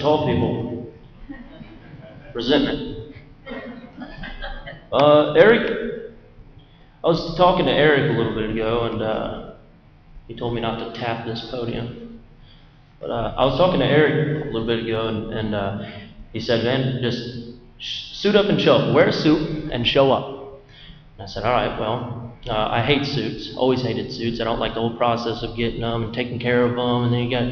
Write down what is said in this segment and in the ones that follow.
tall people. Resentment. Eric, I was talking to Eric a little bit ago, and he told me not to tap this podium. But I was talking to Eric a little bit ago, and he said, man, just suit up and show up. Wear a suit and show up. And I said, all right, well, I hate suits. Always hated suits. I don't like the whole process of getting them and taking care of them, and then you got,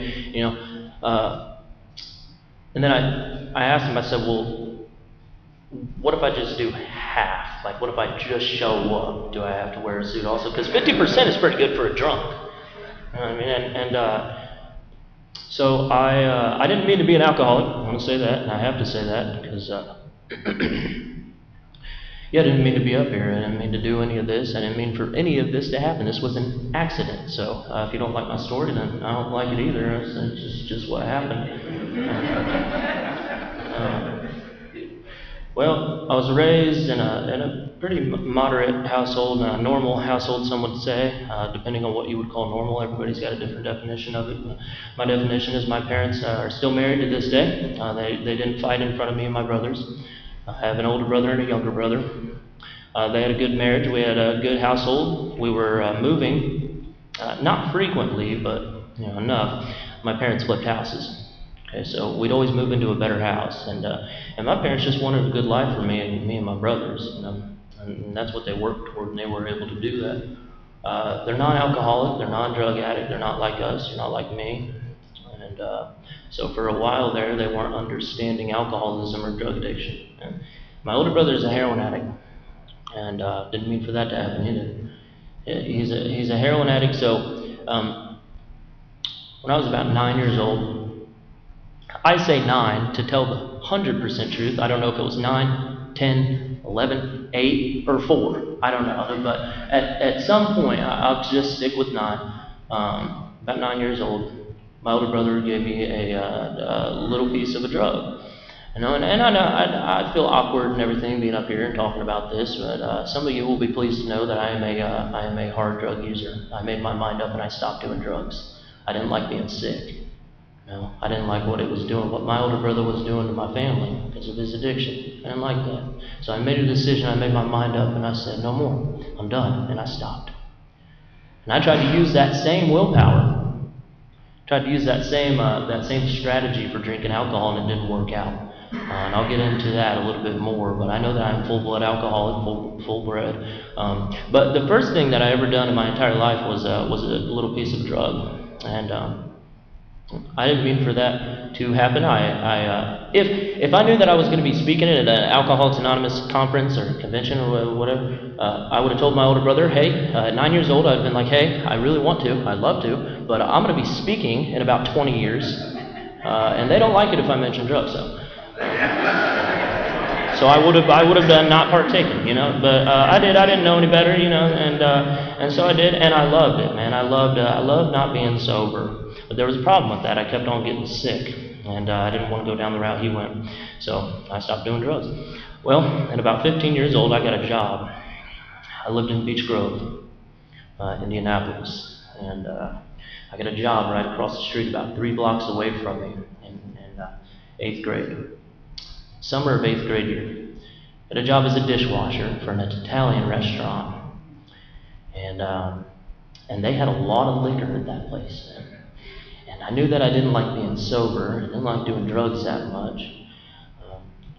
and then I asked him, I said, well, what if I just do half? Like, what if I just show up? Do I have to wear a suit also? Because 50% is pretty good for a drunk. You know what I mean? So I didn't mean to be an alcoholic. I want to say that, and I have to say that, because I didn't mean to be up here. I didn't mean to do any of this. I didn't mean for any of this to happen. This was an accident. So if you don't like my story, then I don't like it either. It's just what happened. Well, I was raised in a pretty moderate household, a normal household, some would say, depending on what you would call normal. Everybody's got a different definition of it. But my definition is my parents are still married to this day. They didn't fight in front of me and my brothers. I have an older brother and a younger brother. They had a good marriage. We had a good household. We were moving, not frequently, but enough. My parents flipped houses. Okay, so we'd always move into a better house, and my parents just wanted a good life for me and my brothers, and that's what they worked toward, and they were able to do that. They're non-alcoholic, they're non-drug addict, they're not like us, they're not like me, and so for a while there, they weren't understanding alcoholism or drug addiction. And my older brother is a heroin addict, and didn't mean for that to happen either. He's a heroin addict. So when I was about 9 years old. I say 9 to tell the 100% truth. I don't know if it was 9, 10, 11, 8, or 4. I don't know. But at some point, I'll just stick with 9. About 9 years old, my older brother gave me a little piece of a drug. And I know I feel awkward and everything being up here and talking about this, but some of you will be pleased to know that I am a hard drug user. I made my mind up and I stopped doing drugs. I didn't like being sick. No, I didn't like what it was doing, what my older brother was doing to my family because of his addiction. I didn't like that. So I made a decision, I made my mind up, and I said, no more. I'm done, and I stopped. And I tried to use that same willpower, tried to use that same strategy for drinking alcohol, and it didn't work out. And I'll get into that a little bit more, but I know that I'm full-blood alcoholic, full-bred. But the first thing that I ever done in my entire life was a little piece of drug. And I didn't mean for that to happen. If I knew that I was going to be speaking at an Alcoholics Anonymous conference or convention or whatever, I would have told my older brother, hey, at 9 years old, I'd been like, hey, I really want to, I'd love to, but I'm going to be speaking in about 20 years, and they don't like it if I mention drugs, so I would have done not partaken, but I didn't know any better, and so I did, and I loved it, man. I loved not being sober. But there was a problem with that. I kept on getting sick, and I didn't want to go down the route he went, so I stopped doing drugs. Well, at about 15 years old, I got a job. I lived in Beach Grove, Indianapolis, and I got a job right across the street, about 3 blocks away from me, in 8th grade. Summer of 8th grade year. Got a job as a dishwasher for an Italian restaurant, and they had a lot of liquor at that place. And I knew that I didn't like being sober. I didn't like doing drugs that much.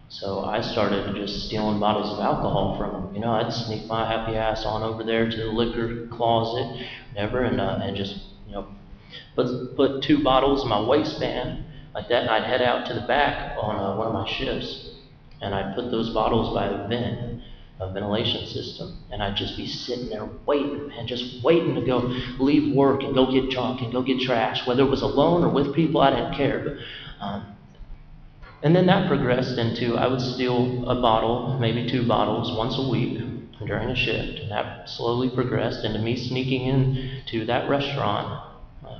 So I started just stealing bottles of alcohol from them. I'd sneak my happy ass on over there to the liquor closet, whatever, and just, put 2 bottles in my waistband like that, and I'd head out to the back on one of my shifts, and I'd put those bottles by the vent, a ventilation system, and I'd just be sitting there waiting, man, just waiting to go leave work and go get drunk and go get trash, whether it was alone or with people, I didn't care. But and then that progressed into I would steal a bottle, maybe 2 bottles once a week during a shift, and that slowly progressed into me sneaking into that restaurant,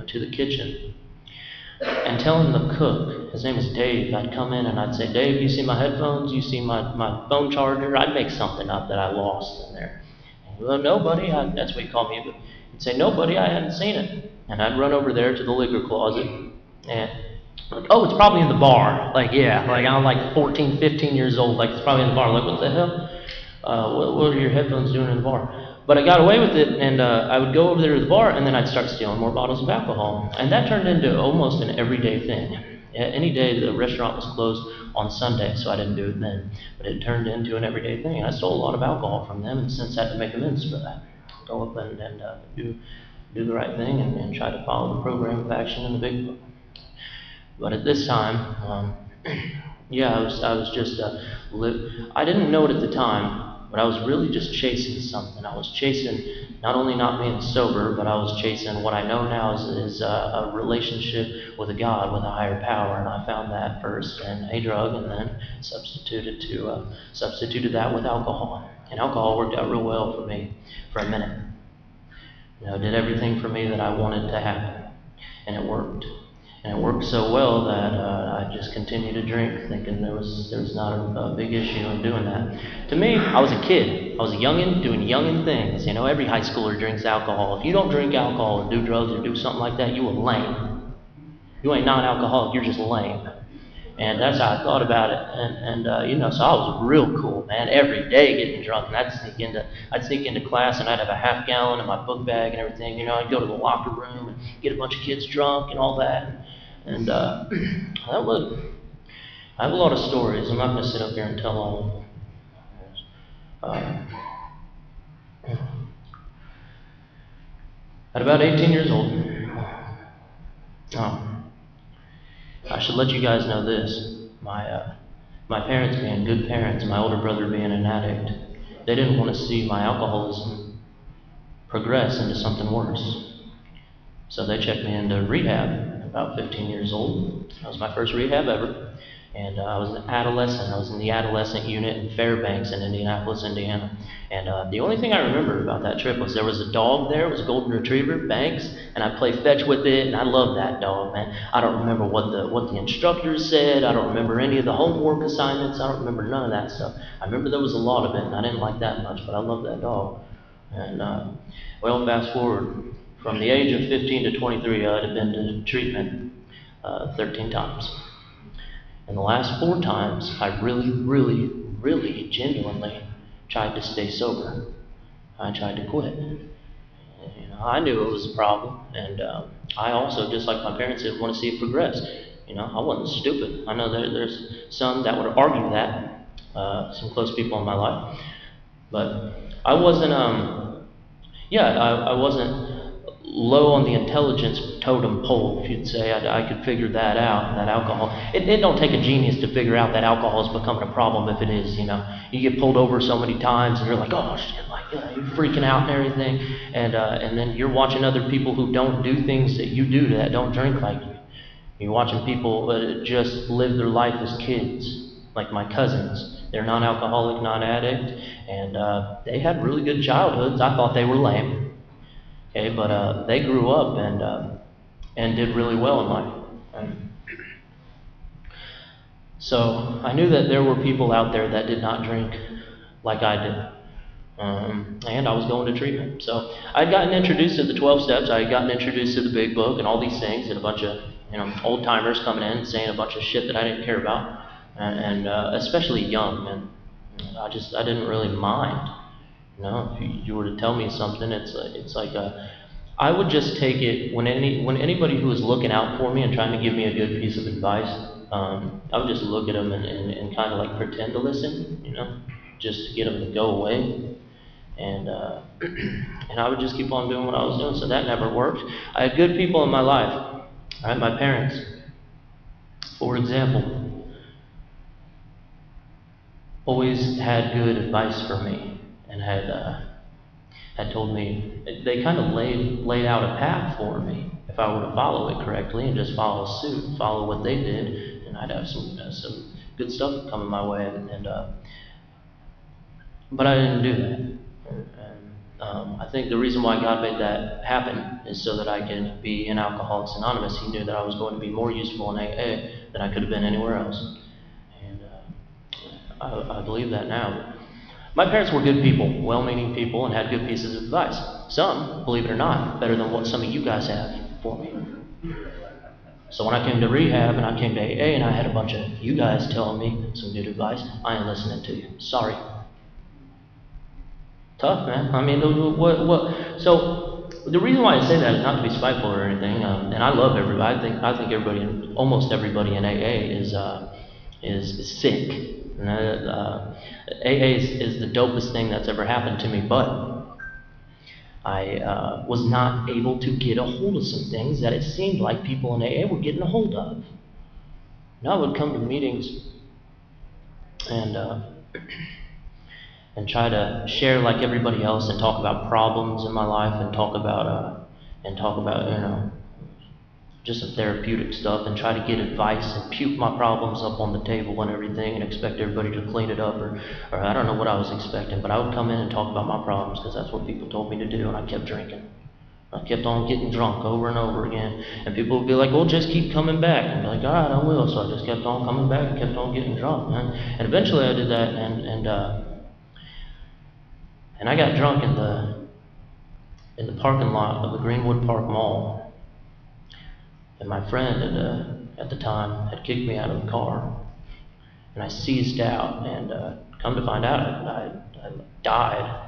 to the kitchen, and telling the cook, his name was Dave, I'd come in and I'd say, Dave, you see my headphones? You see my phone charger? I'd make something up that I lost in there. And, well, no, buddy, that's what he called me. But he'd say, no, buddy, I hadn't seen it. And I'd run over there to the liquor closet, and Like, oh, it's probably in the bar. Like, yeah, like I'm like 14, 15 years old. Like, it's probably in the bar. Like, what the hell? What are your headphones doing in the bar? But I got away with it, and I would go over there to the bar, and then I'd start stealing more bottles of alcohol. And that turned into almost an everyday thing. Any day the restaurant was closed on Sunday, so I didn't do it then. But it turned into an everyday thing. I stole a lot of alcohol from them, and since had to make amends for that. Go up and do the right thing and try to follow the program of action in the big book. But at this time, yeah, I was just I didn't know it at the time, but I was really just chasing something. I was chasing not only not being sober, but I was chasing what I know now is a relationship with a God, with a higher power, and I found that first in a drug, and then substituted that with alcohol. And alcohol worked out real well for me for a minute. You know, did everything for me that I wanted to happen, and it worked. And it worked so well that I just continued to drink, thinking there was not a big issue in doing that. To me, I was a kid. I was a youngin' doing youngin' things. You know, every high schooler drinks alcohol. If you don't drink alcohol or do drugs or do something like that, you are lame. You ain't non-alcoholic, you're just lame. And that's how I thought about it. And you know, so I was real cool, man. Every day getting drunk, and I'd sneak into class, and I'd have a half gallon in my book bag and everything. You know, I'd go to the locker room and get a bunch of kids drunk and all that. And I have a lot of stories. I'm not going to sit up here and tell all of them. At about 18 years old, I should let you guys know this. My parents being good parents, my older brother being an addict, they didn't want to see my alcoholism progress into something worse. So they checked me into rehab. About 15 years old. That was my first rehab ever. And I was an adolescent. I was in the adolescent unit in Fairbanks in Indianapolis, Indiana. And the only thing I remember about that trip was there was a dog there. It was a golden retriever, Banks, and I played fetch with it, and I loved that dog, man. I don't remember what the instructors said. I don't remember any of the homework assignments. I don't remember none of that stuff. I remember there was a lot of it, and I didn't like that much, but I loved that dog. And well, fast forward. From the age of 15 to 23, I had been to treatment 13 times. And the last 4 times, I really, really, really genuinely tried to stay sober. I tried to quit. You know, I knew it was a problem, and I also, just like my parents did, want to see it progress. You know, I wasn't stupid. I know there's some that would argue that, some close people in my life, but I wasn't. I wasn't low on the intelligence totem pole, if you'd say. I could figure that out, that alcohol. It don't take a genius to figure out that alcohol is becoming a problem if it is, you know. You get pulled over so many times and you're like, oh shit, like, you're freaking out and everything. And then you're watching other people who don't do things that you do, that don't drink like you. You're watching people just live their life as kids, like my cousins. They're non-alcoholic, non-addict, and they had really good childhoods. I thought they were lame. Okay, but they grew up and did really well in life. So I knew that there were people out there that did not drink like I did, and I was going to treatment. So I'd gotten introduced to the 12 steps. I had gotten introduced to the big book and all these things, and a bunch of old timers coming in and saying a bunch of shit that I didn't care about, and especially young, and I didn't really mind. You know, if you were to tell me something, it's like I would just take it when anybody who was looking out for me and trying to give me a good piece of advice, I would just look at them and kind of like pretend to listen, you know, just to get them to go away, and I would just keep on doing what I was doing. So that never worked. I had good people in my life. All right, my parents, for example, always had good advice for me. And had told me, they kind of laid out a path for me if I were to follow it correctly and just follow suit, follow what they did, and I'd have some good stuff coming my way. But I didn't do that. And I think the reason why God made that happen is so that I could be in Alcoholics Anonymous. He knew that I was going to be more useful in AA than I could have been anywhere else, and I believe that now. My parents were good people, well-meaning people, and had good pieces of advice. Some, believe it or not, better than what some of you guys have for me. So when I came to rehab and I came to AA and I had a bunch of you guys telling me some good advice, I ain't listening to you. Sorry. Tough, man. I mean, what? So the reason why I say that is not to be spiteful or anything. And I love everybody. I think everybody, almost everybody in AA is sick. And AA is the dopest thing that's ever happened to me. But I was not able to get a hold of some things that it seemed like people in AA were getting a hold of. And I would come to meetings and try to share like everybody else and talk about problems in my life and talk about just some therapeutic stuff and try to get advice and puke my problems up on the table and everything and expect everybody to clean it up or I don't know what I was expecting, but I would come in and talk about my problems because that's what people told me to do, and I kept drinking. I kept on getting drunk over and over again, and people would be like, well, just keep coming back. And I'd be like, all right, I will. So I just kept on coming back and kept on getting drunk, man. And eventually I did that, and I got drunk in the parking lot of the Greenwood Park Mall. And my friend at the time had kicked me out of the car, and I seized out, and come to find out I died.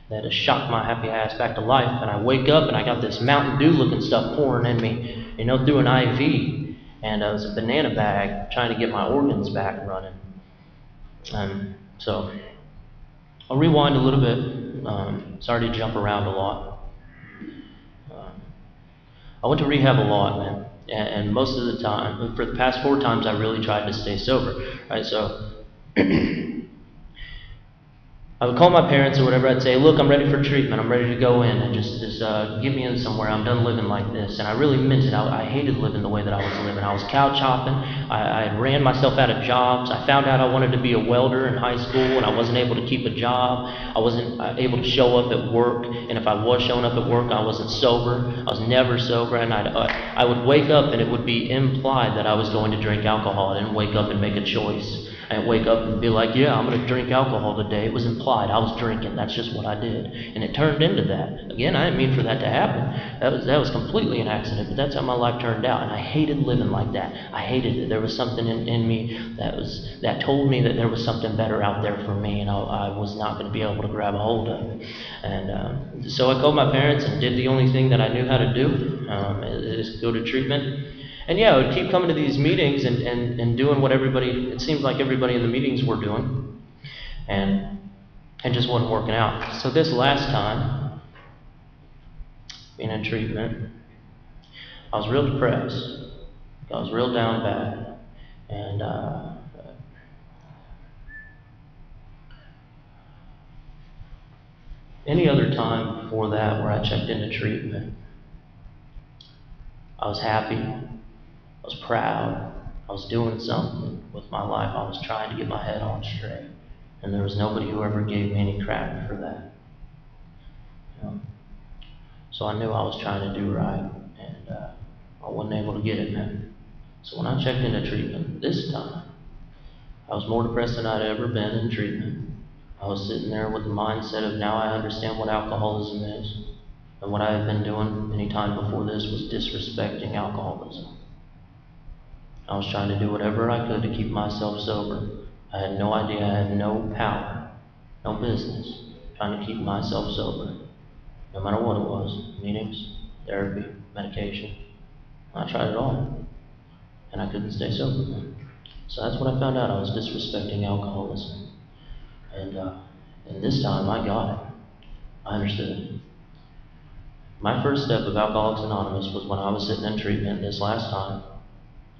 That had shocked my happy ass back to life, and I wake up and I got this Mountain Dew looking stuff pouring in me, through an IV, and it was a banana bag trying to get my organs back running. So I'll rewind a little bit. Sorry to jump around a lot. I went to rehab a lot, man, and most of the time, for the past 4 times, I really tried to stay sober, right? So I would call my parents or whatever. I'd say, look, I'm ready for treatment. I'm ready to go in and just get me in somewhere. I'm done living like this. And I really meant it. I hated living the way that I was living. I was couch hopping. I ran myself out of jobs. I found out I wanted to be a welder in high school, and I wasn't able to keep a job. I wasn't able to show up at work. And if I was showing up at work, I wasn't sober. I was never sober. And I would wake up, and it would be implied that I was going to drink alcohol. I didn't wake up and make a choice. I didn't wake up and be like, yeah, I'm going to drink alcohol today. It was implied. I was drinking. That's just what I did. And it turned into that. Again, I didn't mean for that to happen. That was completely an accident, but that's how my life turned out. And I hated living like that. I hated it. There was something in me that told me that there was something better out there for me, and I was not going to be able to grab a hold of it. And so I called my parents and did the only thing that I knew how to do, is go to treatment. And yeah, I would keep coming to these meetings and doing what it seemed like everybody in the meetings were doing. And just wasn't working out. So this last time, being in treatment, I was real depressed. I was real down bad. And any other time before that where I checked into treatment, I was happy. I was proud. I was doing something with my life. I was trying to get my head on straight. And there was nobody who ever gave me any crap for that. So I knew I was trying to do right, and I wasn't able to get it, man. So when I checked into treatment this time, I was more depressed than I'd ever been in treatment. I was sitting there with the mindset of, now I understand what alcoholism is. And what I had been doing any time before this was disrespecting alcoholism. I was trying to do whatever I could to keep myself sober. I had no idea. I had no power, no business, trying to keep myself sober. No matter what it was, meetings, therapy, medication. I tried it all, and I couldn't stay sober. So that's when I found out I was disrespecting alcoholism. And this time I got it. I understood it. My first step of Alcoholics Anonymous was when I was sitting in treatment this last time,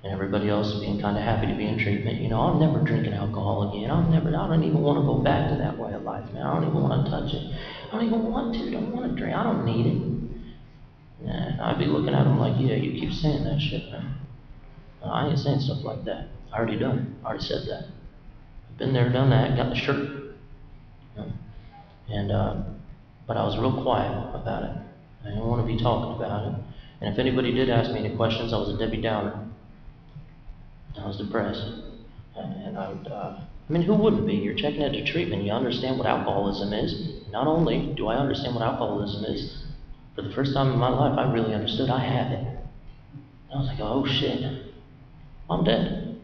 and everybody else being kind of happy to be in treatment. I'm never drinking alcohol again. I don't even want to go back to that way of life, man. I don't even want to touch it. I don't even want to. I don't want to drink. I don't need it. Nah, I'd be looking at them like, yeah, you keep saying that shit, man. No, I ain't saying stuff like that. I already done it. I already said that. I've been there, done that, got the shirt. But I was real quiet about it. I didn't want to be talking about it. And if anybody did ask me any questions, I was a Debbie Downer. I was depressed. And who wouldn't be? You're checking into treatment. You understand what alcoholism is. Not only do I understand what alcoholism is, for the first time in my life, I really understood I have it. I was like, oh shit, I'm dead.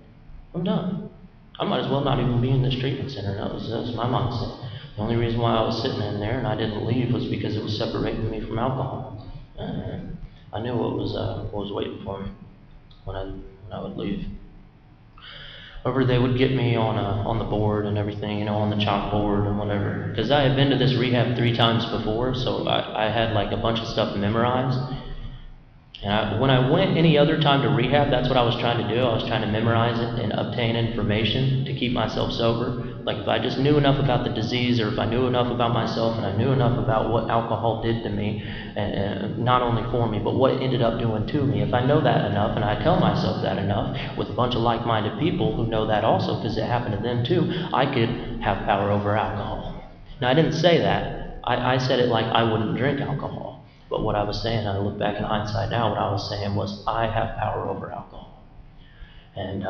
I'm done. I might as well not even be in this treatment center. That was my mindset. The only reason why I was sitting in there and I didn't leave was because it was separating me from alcohol. And I knew what was waiting for me when I would leave. Or they would get me on the board and everything, on the chalkboard and whatever. Because I had been to this rehab 3 times before, so I had like a bunch of stuff memorized. And when I went any other time to rehab, that's what I was trying to do. I was trying to memorize it and obtain information to keep myself sober. Like if I just knew enough about the disease, or if I knew enough about myself and I knew enough about what alcohol did to me, and not only for me, but what it ended up doing to me. If I know that enough and I tell myself that enough with a bunch of like-minded people who know that also, because it happened to them too, I could have power over alcohol. Now I didn't say that. I said it like I wouldn't drink alcohol. But what I was saying, I look back in hindsight now, what I was saying was I have power over alcohol. And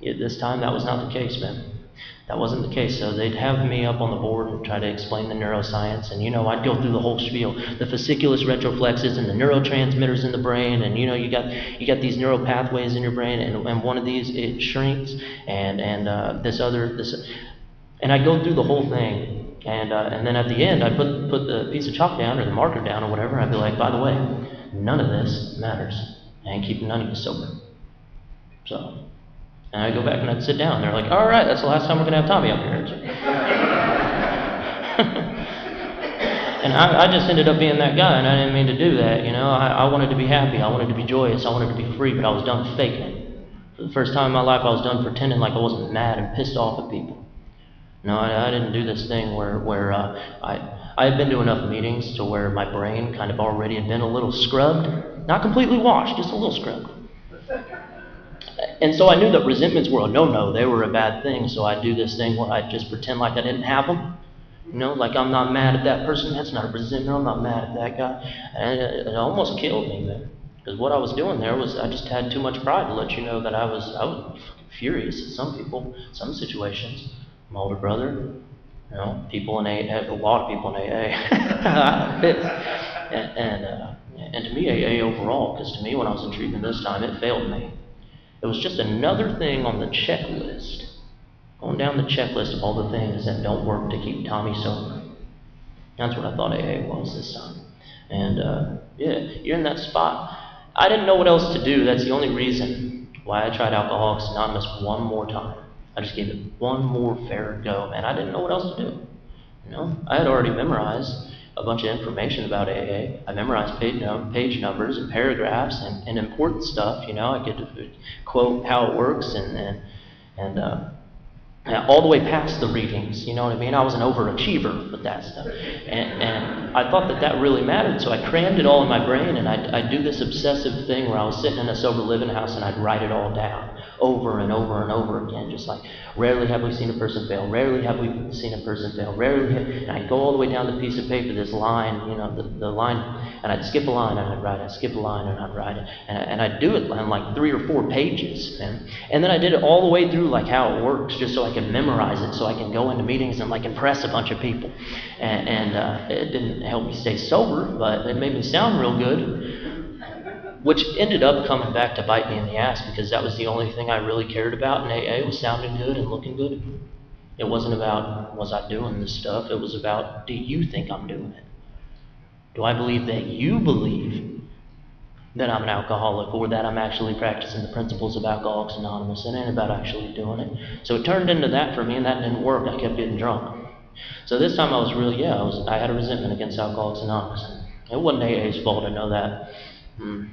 this time that was not the case, man. That wasn't the case. So they'd have me up on the board and try to explain the neuroscience. And, I'd go through the whole spiel. The fasciculus retroflexes and the neurotransmitters in the brain. And, you got these neural pathways in your brain. And one of these, it shrinks. And I'd go through the whole thing. And then at the end, I'd put the piece of chalk down or the marker down or whatever. I'd be like, by the way, none of this matters. I ain't keeping none of you sober. So, and I'd go back and I'd sit down. They're like, all right, that's the last time we're going to have Tommy up here. And I just ended up being that guy, and I didn't mean to do that. I wanted to be happy. I wanted to be joyous. I wanted to be free, but I was done faking. For the first time in my life, I was done pretending like I wasn't mad and pissed off at people. No, I didn't do this thing where I had been to enough meetings to where my brain kind of already had been a little scrubbed. Not completely washed, just a little scrubbed. And so I knew that resentments were a no-no. They were a bad thing. So I'd do this thing where I'd just pretend like I didn't have them. Like I'm not mad at that person. That's not a resentment. I'm not mad at that guy. And it almost killed me, man. Because what I was doing there was I just had too much pride to let you know that I was furious at some people, some situations. My older brother, people in AA, a lot of people in AA, and to me AA overall, because to me when I was in treatment this time, it failed me. It was just another thing on the checklist, going down the checklist of all the things that don't work to keep Tommy sober. That's what I thought AA was this time. And you're in that spot. I didn't know what else to do. That's the only reason why I tried Alcoholics Anonymous one more time. I just gave it one more fair go, man. I didn't know what else to do. I had already memorized a bunch of information about AA. I memorized page numbers and paragraphs and important stuff. I could quote how it works and all the way past the readings. You know what I mean? I was an overachiever with that stuff, and I thought that really mattered. So I crammed it all in my brain, and I'd do this obsessive thing where I was sitting in a sober living house and I'd write it all down. Over and over and over again, just like, rarely have we seen a person fail, rarely have we seen a person fail, and I'd go all the way down the piece of paper, this line, the line, and I'd skip a line and I'd write it, skip a line and I'd write it, and I'd do it on like 3 or 4 pages, man. And then I did it all the way through, like how it works, just so I could memorize it, so I can go into meetings and like impress a bunch of people. And it didn't help me stay sober, but it made me sound real good. Which ended up coming back to bite me in the ass, because that was the only thing I really cared about in AA, was sounding good and looking good. It wasn't about, was I doing this stuff? It was about, do you think I'm doing it? Do I believe that you believe that I'm an alcoholic, or that I'm actually practicing the principles of Alcoholics Anonymous? It ain't about actually doing it. So it turned into that for me, and that didn't work. I kept getting drunk. So this time I was really, I had a resentment against Alcoholics Anonymous. It wasn't AA's fault, I know that.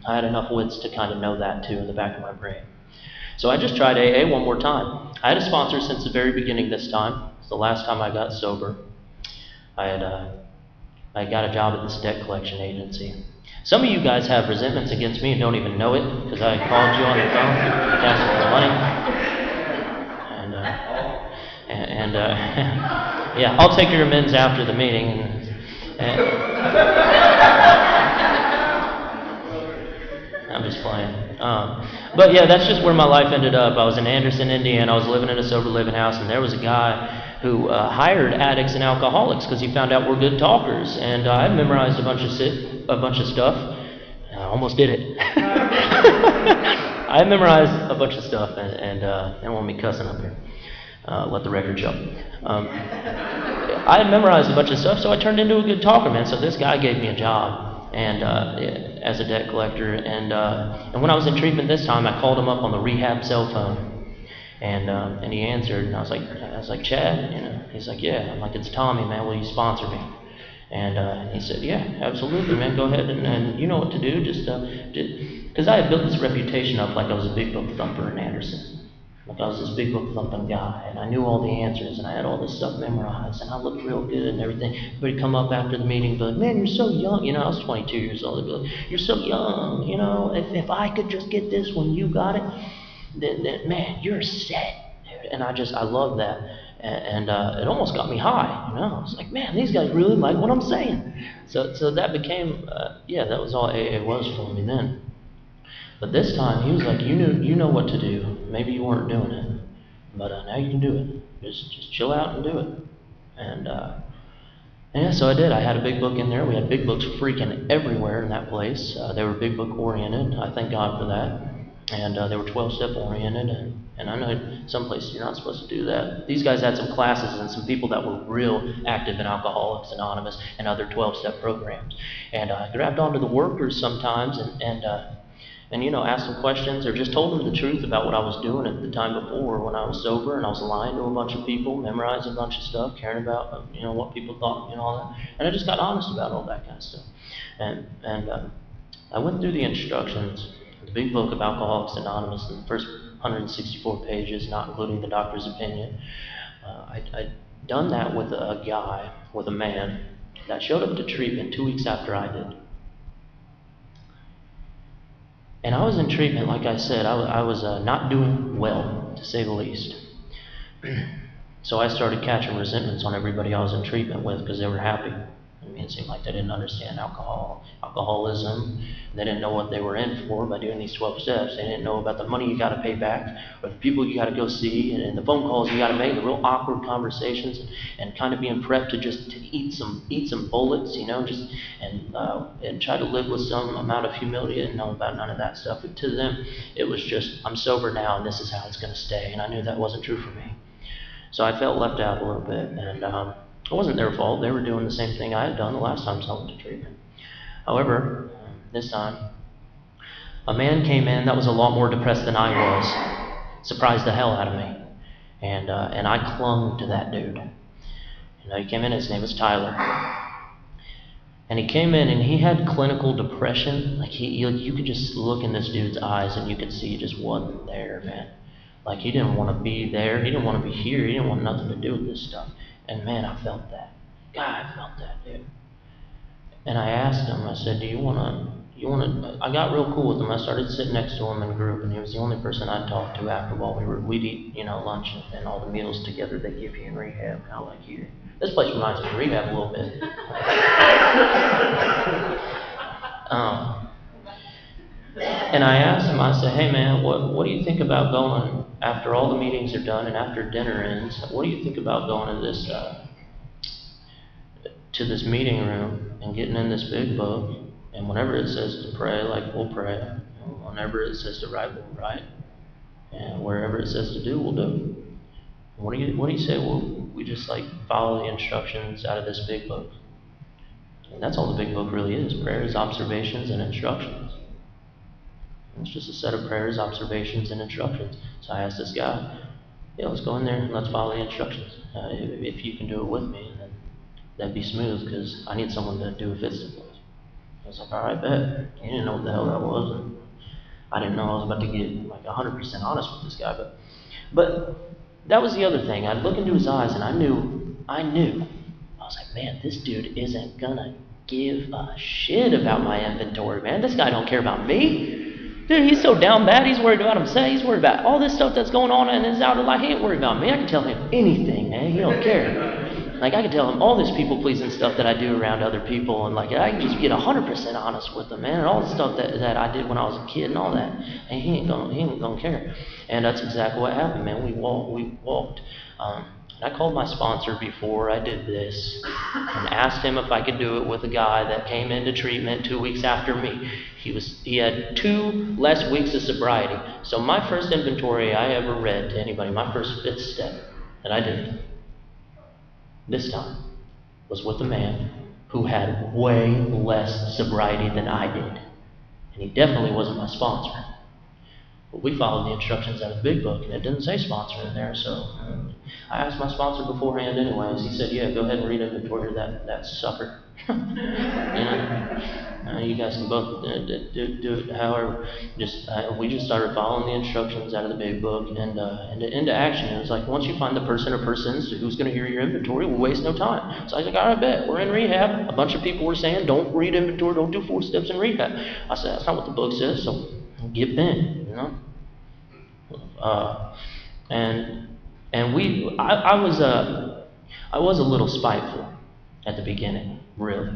I had enough wits to kind of know that too in the back of my brain. So I just tried AA one more time. I had a sponsor since the very beginning this time. It's the last time I got sober. I got a job at this debt collection agency. Some of you guys have resentments against me and don't even know it, because I called you on the phone asking for money. Yeah, I'll take your amends after the meeting. I'm just playing. But yeah, that's just where my life ended up. I was in Anderson, Indiana. I was living in a sober living house, and there was a guy who hired addicts and alcoholics because he found out we're good talkers. And I memorized a bunch of stuff. I almost did it. I memorized a bunch of stuff, and I don't want me cussing up here. Let the record show. I had memorized a bunch of stuff, so I turned into a good talker, man. So this guy gave me a job, and as a debt collector, and when I was in treatment this time, I called him up on the rehab cell phone, and he answered, and I was like, Chad, you know? He's like, yeah. I'm like, it's Tommy, man. Will you sponsor me? And he said, yeah, absolutely, man. Go ahead, and you know what to do. Just because I had built this reputation up like I was a big book thumper in Anderson. Like I was this big book thumping guy, and I knew all the answers, and I had all this stuff memorized, and I looked real good and everything. Everybody come up after the meeting, but man, you're so young. You know, I was 22 years old. They'd be like, you're so young. You know, if I could just get this when you got it, then man, you're set. And I love that, and it almost got me high. You know, I was like, man, these guys really like what I'm saying. So that became, that was all AA was for me then. But this time, he was like, you know what to do. Maybe you weren't doing it, but now you can do it. Just chill out and do it. And yeah, so I did. I had a big book in there. We had big books freaking everywhere in that place. They were big book oriented. I thank God for that. And they were 12-step oriented. And I know some places you're not supposed to do that. These guys had some classes and some people that were real active in Alcoholics Anonymous and other 12-step programs. And I grabbed onto the workers sometimes and you know, asked them questions or just told them the truth about what I was doing at the time before when I was sober and I was lying to a bunch of people, memorizing a bunch of stuff, caring about, you know, what people thought, you know, all that. And I just got honest about all that kind of stuff. And I went through the instructions, the big book of Alcoholics Anonymous, in the first 164 pages, not including the doctor's opinion. I'd done that with a guy, with a man, that showed up to treatment 2 weeks after I did. And I was in treatment, like I said, I was not doing well, to say the least. So I started catching resentments on everybody I was in treatment with because they were happy. I mean, it seemed like they didn't understand alcoholism. They didn't know what they were in for by doing these 12 steps. They didn't know about the money you got to pay back, or the people you got to go see, and the phone calls you got to make, the real awkward conversations, and kind of being prepped to eat some bullets, you know, and try to live with some amount of humility. I didn't know about none of that stuff. But to them, it was just, I'm sober now, and this is how it's going to stay. And I knew that wasn't true for me. So I felt left out a little bit, and it wasn't their fault. They were doing the same thing I had done the last time I went to treatment. However, this time, a man came in that was a lot more depressed than I was. Surprised the hell out of me. And I clung to that dude. You know, he came in, his name was Tyler. And he came in and he had clinical depression. Like you could just look in this dude's eyes and you could see he just wasn't there, man. Like he didn't want to be there. He didn't want to be here. He didn't want nothing to do with this stuff. And man, I felt that. God, I felt that, dude. And I asked him, I said, do you want to, I got real cool with him. I started sitting next to him in group, and he was the only person I'd talk to after while we'd eat, you know, lunch and all the meals together they give you in rehab, kind of like here. This place reminds me of rehab a little bit. And I asked him, I said, hey man, what do you think about going, after all the meetings are done and after dinner ends, what do you think about going to this meeting room and getting in this big book, and whenever it says to pray, like we'll pray, whenever it says to write, we'll write, and wherever it says to do, we'll do. What do you say? Well, we just like follow the instructions out of this big book. And that's all the big book really is: prayers, observations, and instructions. It's just a set of prayers, observations, and instructions. So I asked this guy, yeah, let's go in there and let's follow the instructions. If you can do it with me, then that'd be smooth, because I need someone to do a fit step with. I was like, all right, bet. He didn't know what the hell that was. And I didn't know I was about to get like 100% honest with this guy. But that was the other thing. I'd look into his eyes and I knew. I was like, man, this dude isn't gonna give a shit about my inventory, man. This guy don't care about me. Dude, he's so down bad, he's worried about himself. He's worried about all this stuff that's going on in his outer life. He ain't worried about me. I can tell him anything, man. He don't care. Like, I can tell him all this people-pleasing stuff that I do around other people, and like, I can just get 100% honest with him, man, and all the stuff that I did when I was a kid and all that. And he ain't gonna care. And that's exactly what happened, man. We walked And I called my sponsor before I did this and asked him if I could do it with a guy that came into treatment 2 weeks after me. He had 2 less weeks of sobriety. So my first inventory I ever read to anybody, my first 5th step that I did this time was with a man who had way less sobriety than I did. And he definitely wasn't my sponsor. But we followed the instructions out of the big book, and it didn't say sponsor in there, so I asked my sponsor beforehand anyways. He said, yeah, go ahead and read inventory to that sucker. You guys can both do it however. We just started following the instructions out of the big book and into action. It was like, once you find the person or persons who's going to hear your inventory, we'll waste no time. So I was like, all right, bet. We're in rehab. A bunch of people were saying, don't read inventory, don't do 4 steps in rehab. I said, that's not what the book says, so give in, you know. I was a little spiteful at the beginning, really.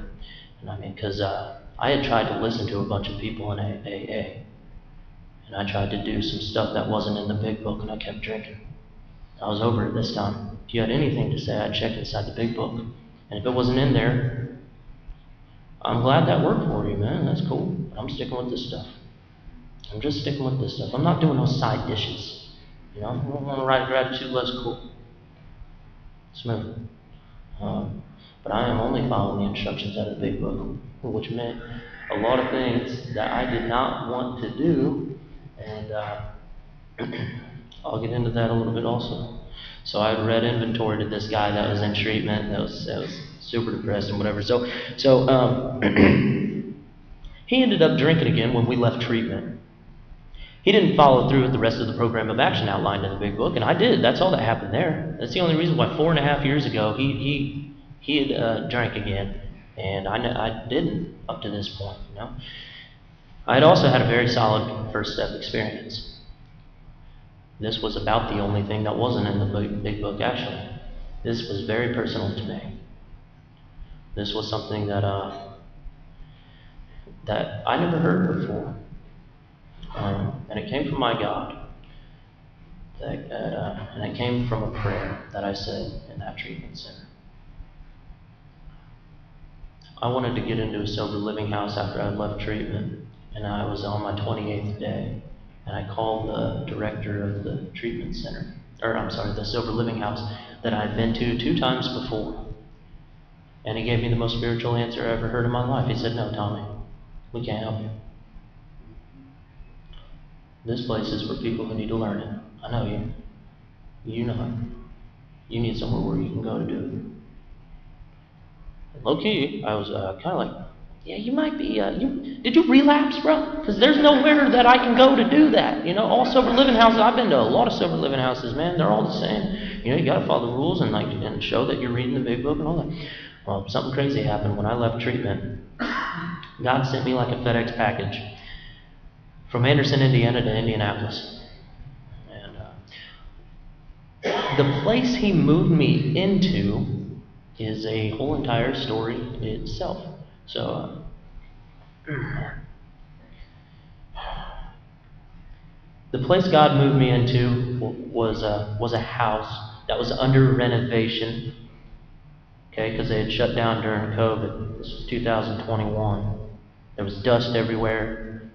And I mean, because I had tried to listen to a bunch of people in AA, and I tried to do some stuff that wasn't in the big book, and I kept drinking. I was over it this time. If you had anything to say, I'd check inside the big book, and if it wasn't in there, I'm glad that worked for you, man. That's cool. But I'm sticking with this stuff. I'm just sticking with this stuff. I'm not doing those side dishes. You know, I don't want to write a gratitude list. Cool. Smooth. But I am only following the instructions out of the big book, which meant a lot of things that I did not want to do, and I'll get into that a little bit also. So I read inventory to this guy that was in treatment, that was super depressed and whatever. So he ended up drinking again when we left treatment. He didn't follow through with the rest of the program of action outlined in the big book, and I did. That's all that happened there. That's the only reason why 4.5 years ago he had drank again, and I didn't up to this point. You know, I had also had a very solid first step experience. This was about the only thing that wasn't in the big book, actually. This was very personal to me. This was something that I never heard before. And it came from my God. And it came from a prayer that I said in that treatment center. I wanted to get into a sober living house after I left treatment, and I was on my 28th day. And I called the director of the treatment center, the sober living house that I'd been to 2 times before. And he gave me the most spiritual answer I ever heard in my life. He said, no, Tommy, we can't help you. This place is for people who need to learn it. I know you. You know it. You need somewhere where you can go to do it. And low key, I was kind of like, yeah, you might be, did you relapse, bro? Because there's nowhere that I can go to do that. You know, all sober living houses, I've been to a lot of sober living houses, man. They're all the same. You know, you got to follow the rules and show that you're reading the big book and all that. Well, something crazy happened when I left treatment. God sent me like a FedEx package from Anderson, Indiana to Indianapolis. And the place he moved me into is a whole entire story itself. So, the place God moved me into was a house that was under renovation. Okay, because they had shut down during COVID. This was 2021. There was dust everywhere.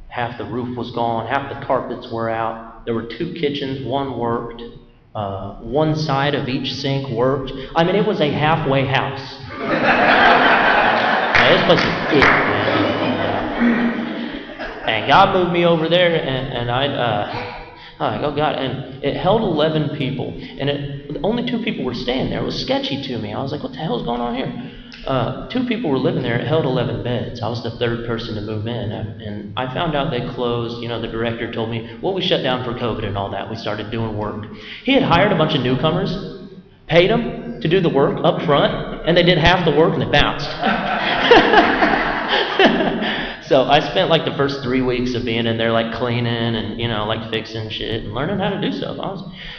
Half the roof was gone. Half the carpets were out. There were 2 kitchens. One worked. One side of each sink worked. I mean, it was a halfway house. This place is big, man. And God moved me over there, and oh God, and it held 11 people, and only 2 people were staying there. It was sketchy to me. I was like, what the hell is going on here? 2 people were living there. It held 11 beds. I was the 3rd person to move in, and I found out they closed. You know, the director told me, well, we shut down for COVID and all that. We started doing work. He had hired a bunch of newcomers, paid them to do the work up front, and they did half the work and they bounced. So I spent like the first 3 weeks of being in there, like cleaning and, you know, like fixing shit and learning how to do stuff.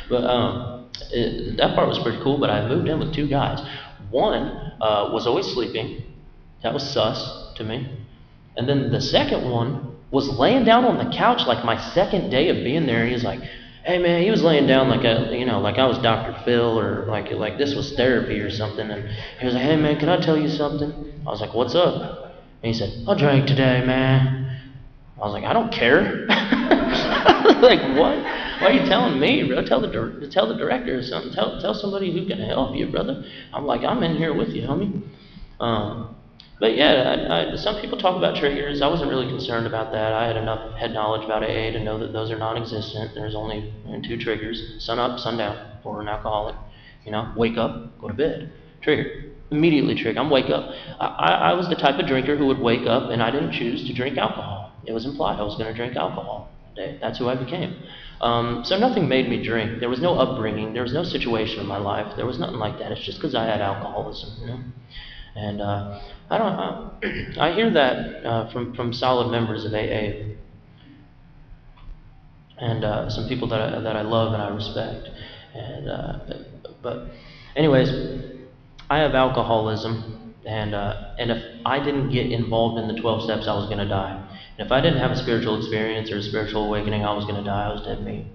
That part was pretty cool, but I moved in with 2 guys. One was always sleeping. That was sus to me. And then the second one was laying down on the couch like my 2nd day of being there. He was like, Hey man, he was laying down like like I was Dr. Phil, or like this was therapy or something. And he was like, hey man, can I tell you something? I was like, what's up? And he said, I drank today, man. I was like, I don't care. Like, what? Why are you telling me, bro? Tell the director or something. Tell somebody who can help you, brother. I'm like, I'm in here with you, homie. But yeah, some people talk about triggers. I wasn't really concerned about that. I had enough head knowledge about AA to know that those are non-existent. There's only two triggers: sun up, sun down, for an alcoholic. Wake up, go to bed. Trigger. Immediately trigger. I'm wake up. I was the type of drinker who would wake up and I didn't choose to drink alcohol. It was implied I was going to drink alcohol that day. That's who I became. So nothing made me drink. There was no upbringing. There was no situation in my life. There was nothing like that. It's just because I had alcoholism, And I hear that from solid members of AA, and some people that I love and I respect. But anyways, I have alcoholism, and if I didn't get involved in the 12 steps, I was going to die. And if I didn't have a spiritual experience or a spiritual awakening, I was going to die. I was dead meat.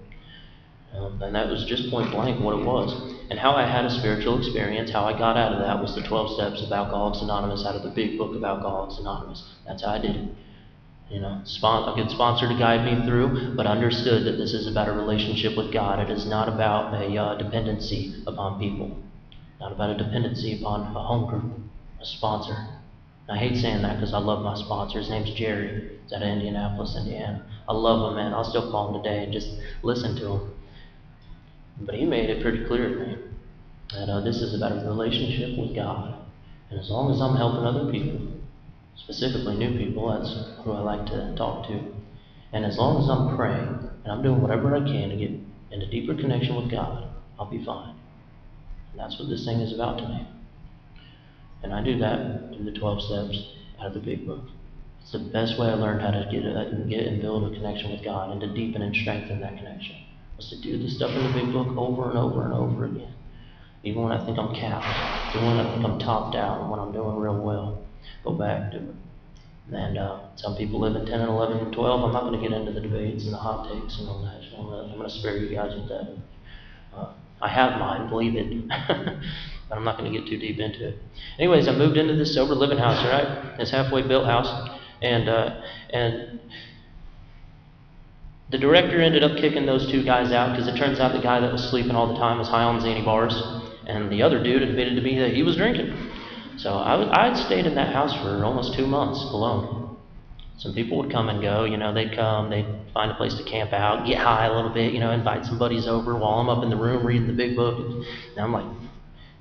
And that was just point blank what it was. And how I had a spiritual experience, how I got out of that, was the 12 steps of Alcoholics Anonymous, out of the big book of Alcoholics Anonymous. That's how I did it. A good sponsor to guide me through, but understood that this is about a relationship with God. It is not about a dependency upon people. Not about a dependency upon a home group, a sponsor. And I hate saying that because I love my sponsor. His name's Jerry. He's out of Indianapolis, Indiana. I love him, man. I'll still call him today and just listen to him. But he made it pretty clear to me that this is about a relationship with God. And as long as I'm helping other people, specifically new people, that's who I like to talk to. And as long as I'm praying and I'm doing whatever I can to get in a deeper connection with God, I'll be fine. And that's what this thing is about to me. And I do that through the 12 steps out of the big book. It's the best way I learned how to get and build a connection with God, and to deepen and strengthen that connection, was to do the stuff in the big book over and over and over again. Even when I think I'm capped, even when I think I'm topped out, and when I'm doing real well, go back to it. And some people live in 10 and 11 and 12. I'm not going to get into the debates and the hot takes and all that. I'm going to spare you guys with that. I have mine, believe it. But I'm not going to get too deep into it. Anyways, I moved into this sober living house, right? This halfway built house. And the director ended up kicking those two guys out, because it turns out the guy that was sleeping all the time was high on zany bars, and the other dude admitted to me that he was drinking. So I had stayed in that house for almost 2 months alone. Some people would come and go, they'd come, they'd find a place to camp out, get high a little bit, invite some buddies over while I'm up in the room reading the big book. And I'm like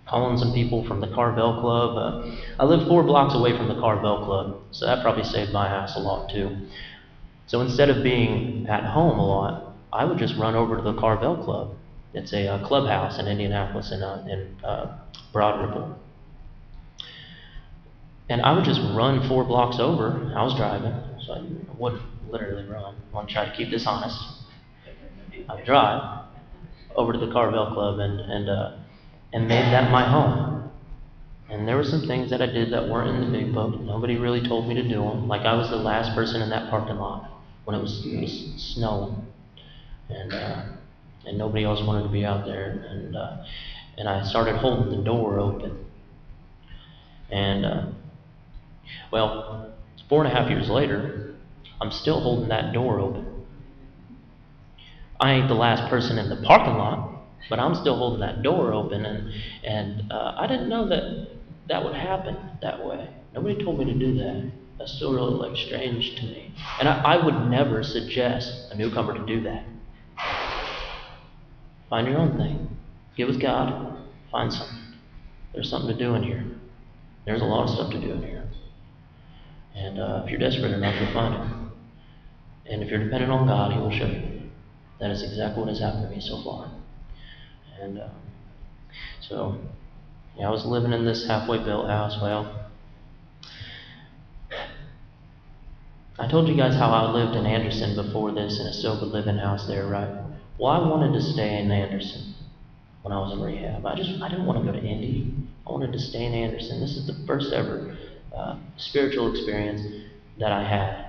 calling some people from the Carvel Club. I live 4 blocks away from the Carvel Club, so that probably saved my ass a lot too. So instead of being at home a lot, I would just run over to the Carvel Club. It's a clubhouse in Indianapolis in Broad Ripple. And I would just run 4 blocks over. I was driving, so I wouldn't literally run. I want to try to keep this honest. I'd drive over to the Carvel Club and made that my home. And there were some things that I did that weren't in the big book. Nobody really told me to do them. Like, I was the last person in that parking lot when it was snowing, and nobody else wanted to be out there. And I started holding the door open. And well, 4.5 years later, I'm still holding that door open. I ain't the last person in the parking lot, but I'm still holding that door open, and I didn't know that would happen that way. Nobody told me to do that. That's still really strange to me. And I would never suggest a newcomer to do that. Find your own thing. Get with God. Find something. There's something to do in here. There's a lot of stuff to do in here. And if you're desperate enough, you'll find it. And if you're dependent on God, He will show you. That is exactly what has happened to me so far. And so I was living in this halfway built house. Well, I told you guys how I lived in Anderson before this, in a sober living house there, right? Well, I wanted to stay in Anderson when I was in rehab. I didn't want to go to Indy. I wanted to stay in Anderson. This is the first ever spiritual experience that I had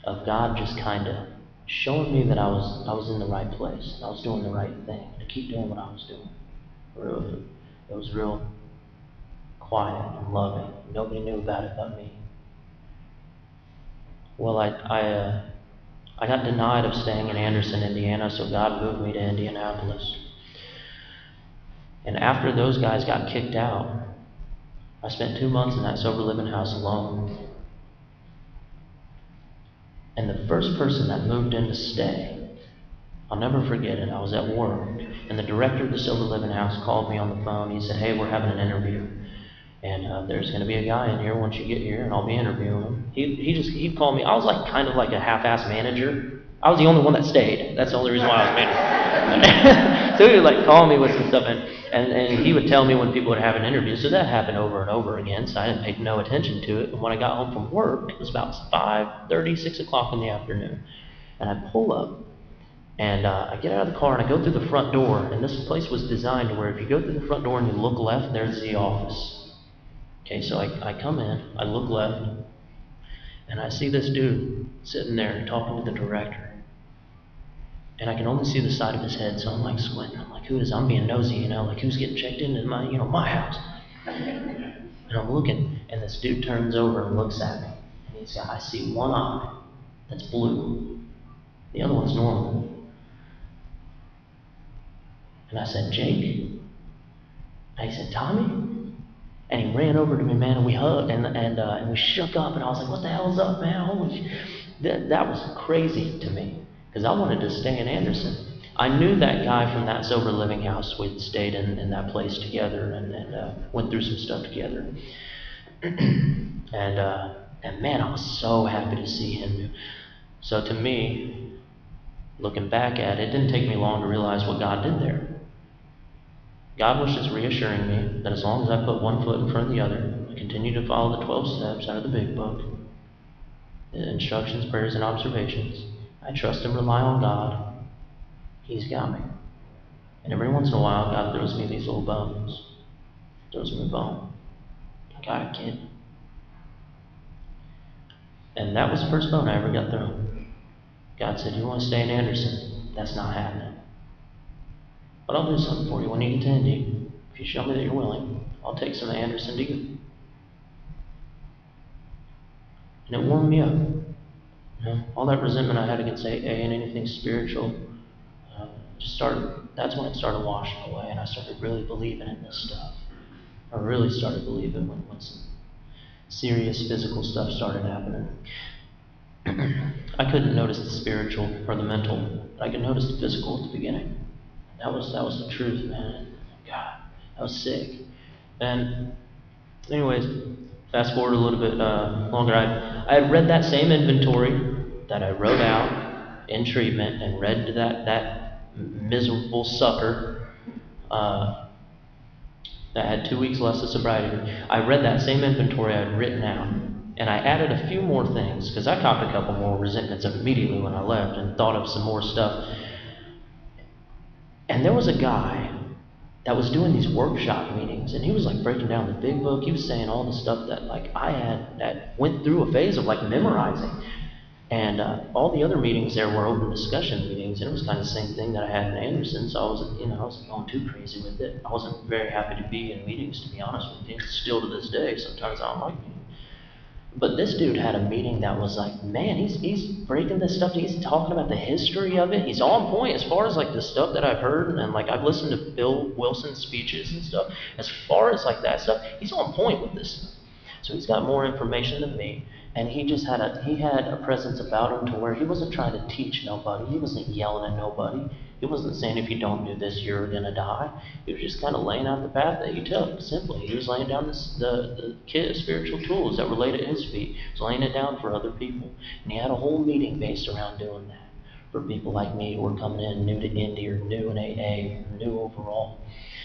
of God just kind of showing me that I was in the right place, I was doing the right thing, to keep doing what I was doing. It was real quiet and loving. Nobody knew about it but me. Well, I got denied of staying in Anderson, Indiana, so God moved me to Indianapolis. And after those guys got kicked out, I spent 2 months in that sober living house alone. And the first person that moved in to stay, I'll never forget it. I was at work, and the director of the sober living house called me on the phone. He said, "Hey, we're having an interview, and there's going to be a guy in here once you get here, and I'll be interviewing him." He called me. I was like kind of like a half-ass manager. I was the only one that stayed. That's the only reason why I was manager. So he would like call me with some stuff, and he would tell me when people would have an interview. So that happened over and over again. So I didn't pay no attention to it. And when I got home from work, it was about 5:30, 6 o'clock in the afternoon, and I pull up. And I get out of the car and I go through the front door. And this place was designed to where if you go through the front door and you look left, there's the office. Okay, so I come in, I look left, and I see this dude sitting there talking to the director. And I can only see the side of his head, so I'm like squinting. I'm like, who is? I'm being nosy, like who's getting checked into my house? And I'm looking, and this dude turns over and looks at me. And I see one eye that's blue, the other one's normal. And I said, "Jake?" And he said, "Tommy?" And he ran over to me, man, and we hugged, and we shook up, and I was like, "What the hell's up, man? Holy shit." That was crazy to me, because I wanted to stay in Anderson. I knew that guy from that sober living house. We'd stayed in that place together and went through some stuff together. And man, I was so happy to see him. So to me, looking back at it, it didn't take me long to realize what God did there. God was just reassuring me that as long as I put one foot in front of the other, I continue to follow the 12 steps out of the big book, the instructions, prayers, and observations, I trust and rely on God, He's got me. And every once in a while, God throws me these little bones. Throws me a bone. I got a kid. And that was the first bone I ever got thrown. God said, "You want to stay in Anderson? That's not happening. But I'll do something for you when you get to Indy. If you show me that you're willing, I'll take some of Anderson to you." And it warmed me up. All that resentment I had against AA and anything spiritual, that's when it started washing away, and I started really believing in this stuff. I really started believing when some serious physical stuff started happening. I couldn't notice the spiritual or the mental, but I could notice the physical at the beginning. That was the truth, man. God, that was sick. And anyways, fast forward a little bit longer. I had read that same inventory that I wrote out in treatment and read to that miserable sucker that had 2 weeks less of sobriety. I read that same inventory I had written out, and I added a few more things because I copped a couple more resentments immediately when I left and thought of some more stuff. And there was a guy that was doing these workshop meetings, and he was like breaking down the big book. He was saying all the stuff that like I had, that went through a phase of like memorizing. And all the other meetings there were open discussion meetings, and it was kind of the same thing that I had in Anderson. So I wasn't going too crazy with it. I wasn't very happy to be in meetings, to be honest with you. Still to this day, sometimes I don't like meetings. But this dude had a meeting that was like, man, he's breaking this stuff. He's talking about the history of it. He's on point as far as like the stuff that I've heard, and like I've listened to Bill Wilson's speeches and stuff. As far as like that stuff, he's on point with this stuff. So he's got more information than me, and he had a presence about him to where he wasn't trying to teach nobody. He wasn't yelling at nobody. He wasn't saying if you don't do this, you're gonna die. He was just kind of laying out the path that he took. Simply, he was laying down the kit of spiritual tools that were laid at his feet. He was laying it down for other people, and he had a whole meeting based around doing that for people like me who were coming in new to Indy or new in AA or new overall.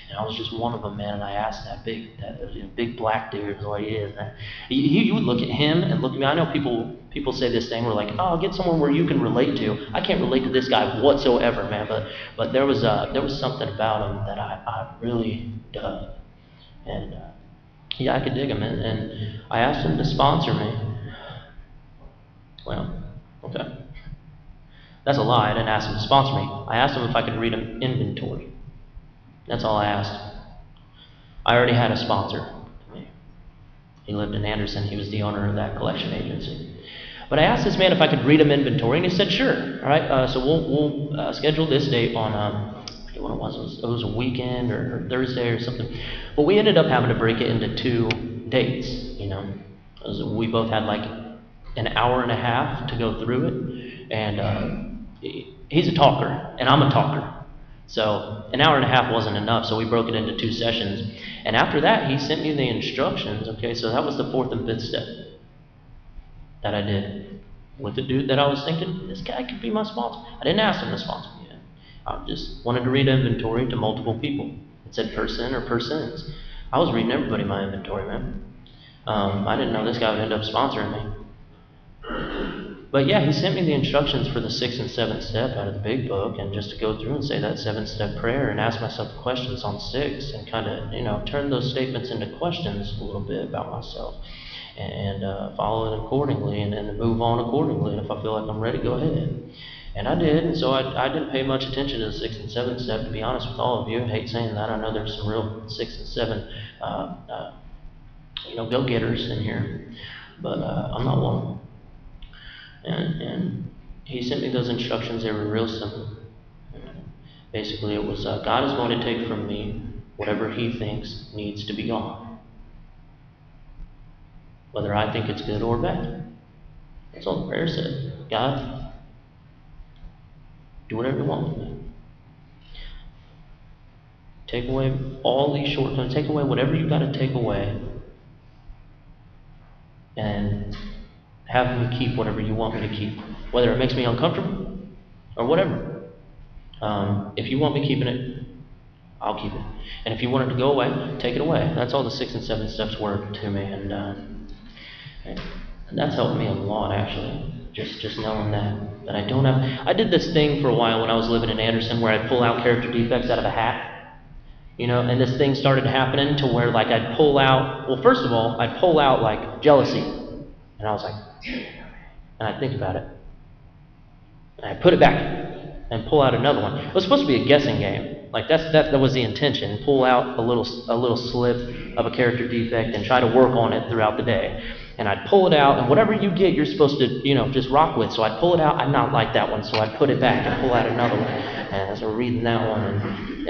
And I was just one of them, man. And I asked that big black dude, what he is, man. You would look at him and look at me. I know people say this thing where like, oh, get someone where you can relate to. I can't relate to this guy whatsoever, man. But there was something about him that I really dug. And yeah, I could dig him. And I asked him to sponsor me. Well, okay. That's a lie. I didn't ask him to sponsor me. I asked him if I could read him inventory. That's all I asked. I already had a sponsor. He lived in Anderson. He was the owner of that collection agency. But I asked this man if I could read him inventory, and he said, sure. All right, so we'll schedule this date on, I forget what it was. It was a weekend or Thursday or something. But we ended up having to break it into 2 dates, you know. We both had like an hour and a half to go through it. And he's a talker, and I'm a talker. So an hour and a half wasn't enough, so we broke it into 2 sessions. And after that, he sent me the instructions, okay? So that was the 4th and 5th step that I did with the dude that I was thinking, this guy could be my sponsor. I didn't ask him to sponsor me yet. I just wanted to read inventory to multiple people. It said person or persons. I was reading everybody my inventory, man. I didn't know this guy would end up sponsoring me. But yeah, he sent me the instructions for the 6th and 7th step out of the big book, and just to go through and say that 7th-step prayer and ask myself questions on 6 and kind of, you know, turn those statements into questions a little bit about myself and follow it accordingly and then move on accordingly. And if I feel like I'm ready, go ahead. And I did, and so I didn't pay much attention to the 6th and 7th step, to be honest with all of you. I hate saying that. I know there's some real 6 and 7 go-getters in here, but I'm not one of them. And he sent me those instructions. They were real simple. Basically, it was God is going to take from me whatever he thinks needs to be gone, whether I think it's good or bad. That's all the prayer said. God, do whatever you want with me. Take away all these shortcomings. Take away whatever you got to take away, and have me keep whatever you want me to keep, whether it makes me uncomfortable or whatever. If you want me keeping it, I'll keep it. And if you want it to go away, take it away. That's all the 6 and 7 steps were to me, and that's helped me a lot, actually. Just knowing that I don't have. I did this thing for a while when I was living in Anderson, where I'd pull out character defects out of a hat, you know. And this thing started happening to where, like, I'd pull out. Well, first of all, I'd pull out like jealousy, and I was like, and I'd think about it, and I'd put it back and pull out another one. It was supposed to be a guessing game. Like that was the intention. Pull out a little slip of a character defect and try to work on it throughout the day. And I'd pull it out, and whatever you get, you're supposed to, you know, just rock with. So I'd pull it out. I'd not like that one, so I'd put it back and pull out another one. And so reading that one,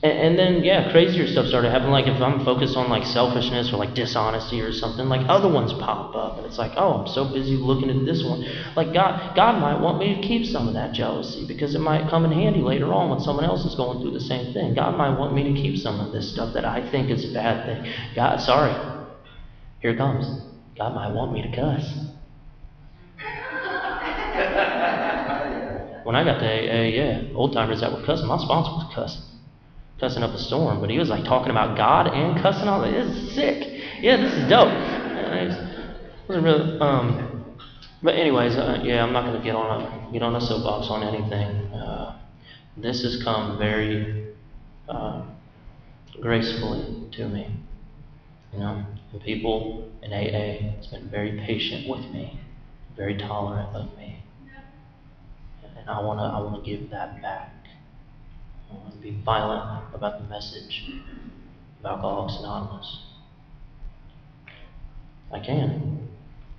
and then, yeah, crazier stuff started happening. Like if I'm focused on like selfishness or like dishonesty or something, like other ones pop up, and it's like, oh, I'm so busy looking at this one. Like God might want me to keep some of that jealousy because it might come in handy later on when someone else is going through the same thing. God might want me to keep some of this stuff that I think is a bad thing. God, sorry, here it comes. God might want me to cuss. When I got to AA, yeah, old timers that were cussing, my sponsor was cussing up a storm, but he was like talking about God and cussing all that. This is sick. Yeah, this is dope. It wasn't really, but anyways, yeah, I'm not going to get on a soapbox on anything. This has come very gracefully to me, you know. The people in AA has been very patient with me, very tolerant of me, and I want to give that back. I want to be violent about the message of Alcoholics Anonymous. I can.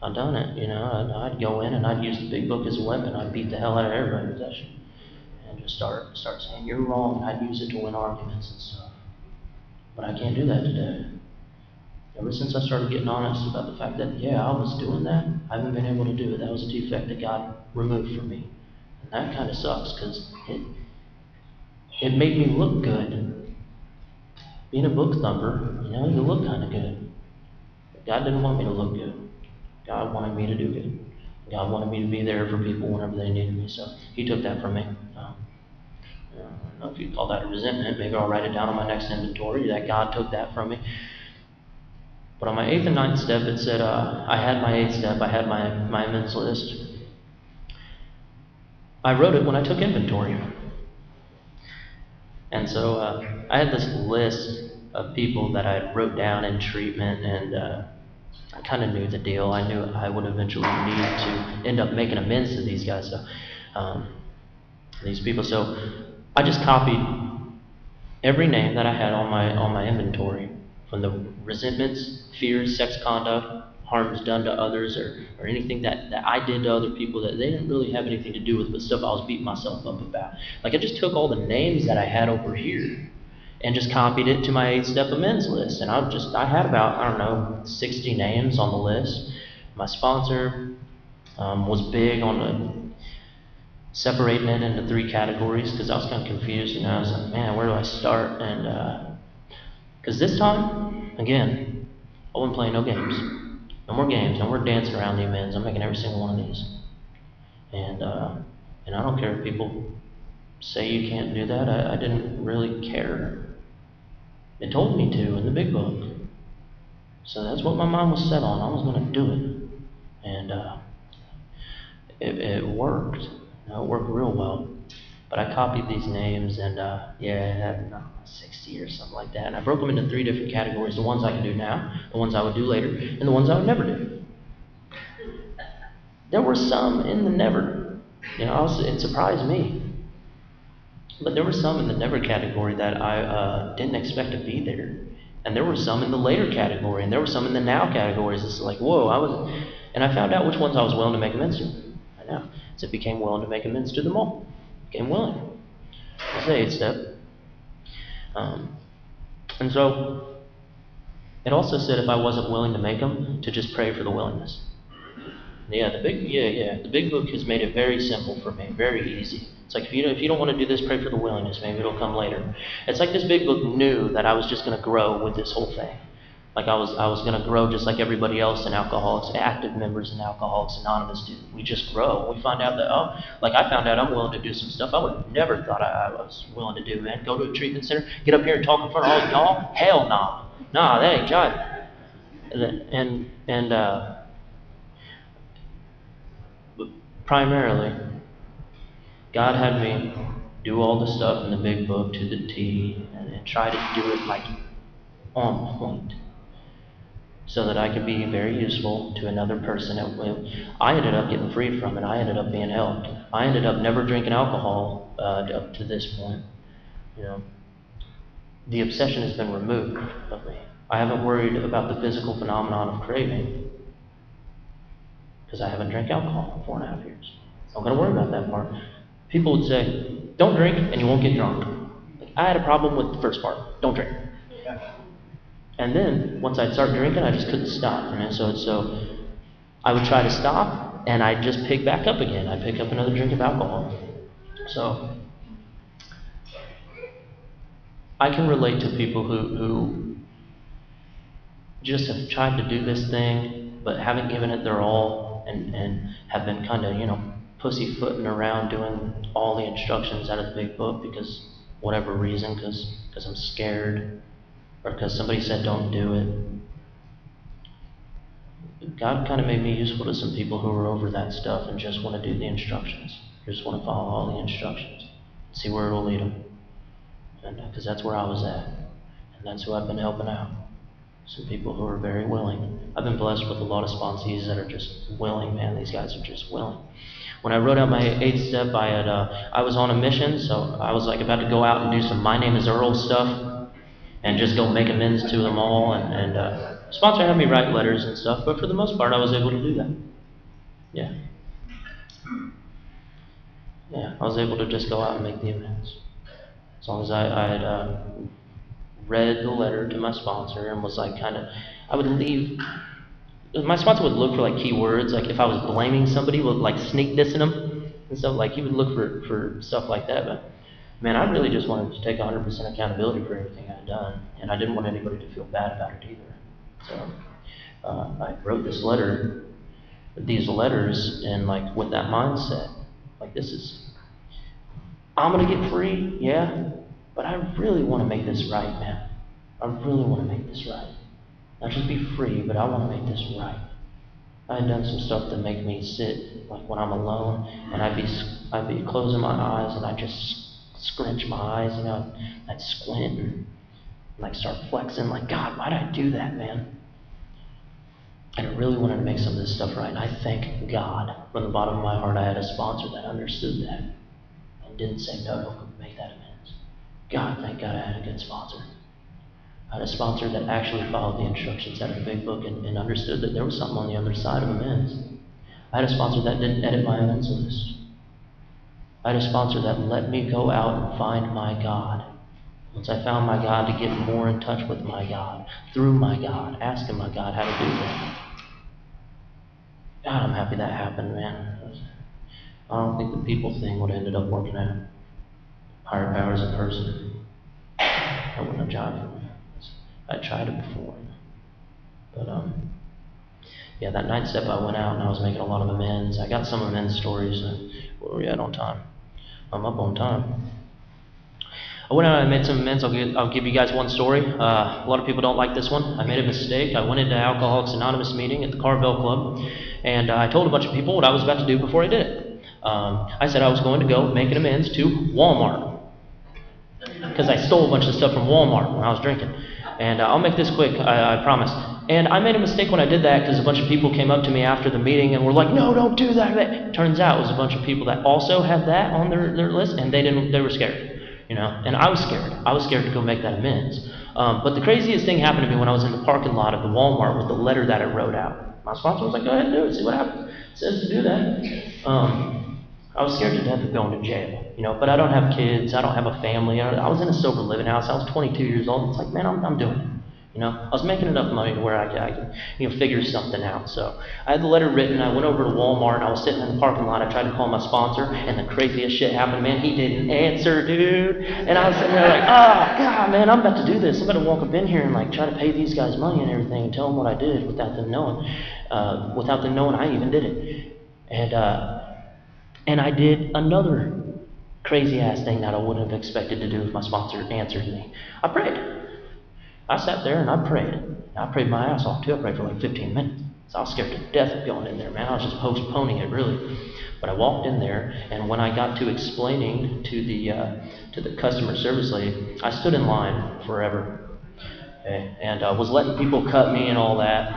I've done it, you know. I'd go in and I'd use the big book as a weapon. I'd beat the hell out of everybody with that shit. And just start saying, you're wrong, and I'd use it to win arguments and stuff. But I can't do that today. Ever since I started getting honest about the fact that, yeah, I was doing that, I haven't been able to do it. That was a defect that God removed from me. And that kind of sucks, because it made me look good. Being a book thumper, you know, you look kind of good. But God didn't want me to look good. God wanted me to do good. God wanted me to be there for people whenever they needed me. So he took that from me. I don't know if you'd call that a resentment. Maybe I'll write it down on my next inventory that God took that from me. But on my 8th and 9th step, it said, I had my 8th step. I had my amends list. I wrote it when I took inventory. And so I had this list of people that I wrote down in treatment and I kind of knew the deal. I knew I would eventually need to end up making amends to these guys, these people. So I just copied every name that I had on my inventory, from the resentments, fears, sex conduct, harms done to others, or anything that I did to other people that they didn't really have anything to do with, but stuff I was beating myself up about. Like, I just took all the names that I had over here and just copied it to my 8-step amends list. And I had about, I don't know, 60 names on the list. My sponsor was big on separating it into 3 categories, because I was kind of confused. I was like, man, where do I start? And because this time, again, I wasn't playing no games. No more games. No more dancing around the amends. I'm making every single one of these. And I don't care if people say you can't do that. I didn't really care. It told me to in the big book. So that's what my mind was set on. I was going to do it. And it worked. It worked real well. But I copied these names, and I had 60 or something like that. And I broke them into 3 different categories: the ones I could do now, the ones I would do later, and the ones I would never do. There were some in the never. It surprised me. But there were some in the never category that I didn't expect to be there. And there were some in the later category, and there were some in the now categories. It's like, whoa, and I found out which ones I was willing to make amends to. I know. So it became willing to make amends to them all. Became willing. That's the 8-step. And so it also said if I wasn't willing to make them, to just pray for the willingness. The big book has made it very simple for me, very easy. It's like, if you don't want to do this, pray for the willingness. Maybe it'll come later. It's like this big book knew that I was just going to grow with this whole thing. Like I was going to grow just like everybody else in Alcoholics, active members in Alcoholics Anonymous do. We just grow. We find out that, I found out I'm willing to do some stuff I would have never thought I was willing to do, man. Go to a treatment center, get up here and talk in front of all y'all? Hell nah. Nah, that ain't jive. Primarily, God had me do all the stuff in the big book to the T, and try to do it like on point, so that I could be very useful to another person. I ended up getting freed from it. I ended up being helped. I ended up never drinking alcohol up to this point. The obsession has been removed of me. I haven't worried about the physical phenomenon of craving, because I haven't drank alcohol in 4.5 years. I'm going to worry about that part. People would say, don't drink and you won't get drunk. I had a problem with the first part. Don't drink. And then, once I'd start drinking, I just couldn't stop. So I would try to stop, and I'd just pick back up again. I'd pick up another drink of alcohol. So I can relate to people who just have tried to do this thing, but haven't given it their all, and have been kind of, pussyfooting around doing all the instructions out of the big book because whatever reason, because I'm scared, or because somebody said don't do it. God kind of made me useful to some people who are over that stuff and just want to do the instructions. Just want to follow all the instructions, see where it'll lead them. And because that's where I was at, and that's who I've been helping out. Some people who are very willing. I've been blessed with a lot of sponsees that are just willing, man. These guys are just willing. When I wrote out my 8-step, I was on a mission, so I was like about to go out and do some My Name is Earl stuff and just go make amends to them all. And sponsor had me write letters and stuff, but for the most part, I was able to do that. Yeah, I was able to just go out and make the amends. As long as I had read the letter to my sponsor and was like I would leave. My sponsor would look for like key words, like if I was blaming somebody, would like sneak dissing them and stuff. Like he would look for stuff like that. But man, I really just wanted to take 100% accountability for everything I'd done, and I didn't want anybody to feel bad about it either. So I wrote these letters, and like with that mindset, like I'm gonna get free, yeah. But I really want to make this right, man. I really want to make this right. Not just be free, but I want to make this right. I had done some stuff to make me sit, like when I'm alone, and I'd be closing my eyes, and I'd just scrunch my eyes, I'd squint and like start flexing, like, God, why'd I do that, man? And I really wanted to make some of this stuff right. And I thank God from the bottom of my heart I had a sponsor that understood that and didn't say, no, don't make that amends. God, thank God I had a good sponsor. I had a sponsor that actually followed the instructions out of the big book and understood that there was something on the other side of amends. I had a sponsor that didn't edit my amends list. I had a sponsor that let me go out and find my God. Once I found my God, to get more in touch with my God, through my God, asking my God how to do that. God, I'm happy that happened, man. I don't think the people thing would have ended up working out. Higher powers in person. That wouldn't have jived for me. I tried it before. But, yeah, that ninth step I went out and I was making a lot of amends. I got some amends stories. Where were we at on time? I'm up on time. I went out and I made some amends. I'll give you guys one story. A lot of people don't like this one. I made a mistake. I went into Alcoholics Anonymous meeting at the Carvel Club, and I told a bunch of people what I was about to do before I did it. I said I was going to go make an amends to Walmart, because I stole a bunch of stuff from Walmart when I was drinking. And I'll make this quick, I promise. And I made a mistake when I did that, because a bunch of people came up to me after the meeting and were like, no, don't do that. Turns out it was a bunch of people that also had that on their list, and they were scared. And I was scared. I was scared to go make that amends. But the craziest thing happened to me when I was in the parking lot of the Walmart with the letter that I wrote out. My sponsor was like, go ahead and do it, see what happens. It says to do that. I was scared to death of going to jail, but I don't have kids, I don't have a family. I was in a sober living house. I was 22 years old. It's like, man, I'm doing it. I was making enough money to where I could figure something out. So I had the letter written. I went over to Walmart. And I was sitting in the parking lot. I tried to call my sponsor, and the craziest shit happened, man. He didn't answer, dude. And I was sitting there like, oh, God, man, I'm about to do this. I'm about to walk up in here and try to pay these guys money and everything and tell them what I did without them knowing I even did it. And I did another crazy-ass thing that I wouldn't have expected to do if my sponsor answered me. I prayed. I sat there and I prayed. I prayed my ass off too. I prayed for like 15 minutes. So I was scared to death of going in there, man. I was just postponing it, really. But I walked in there, and when I got to explaining to the customer service lady, I stood in line forever. Okay? And was letting people cut me and all that.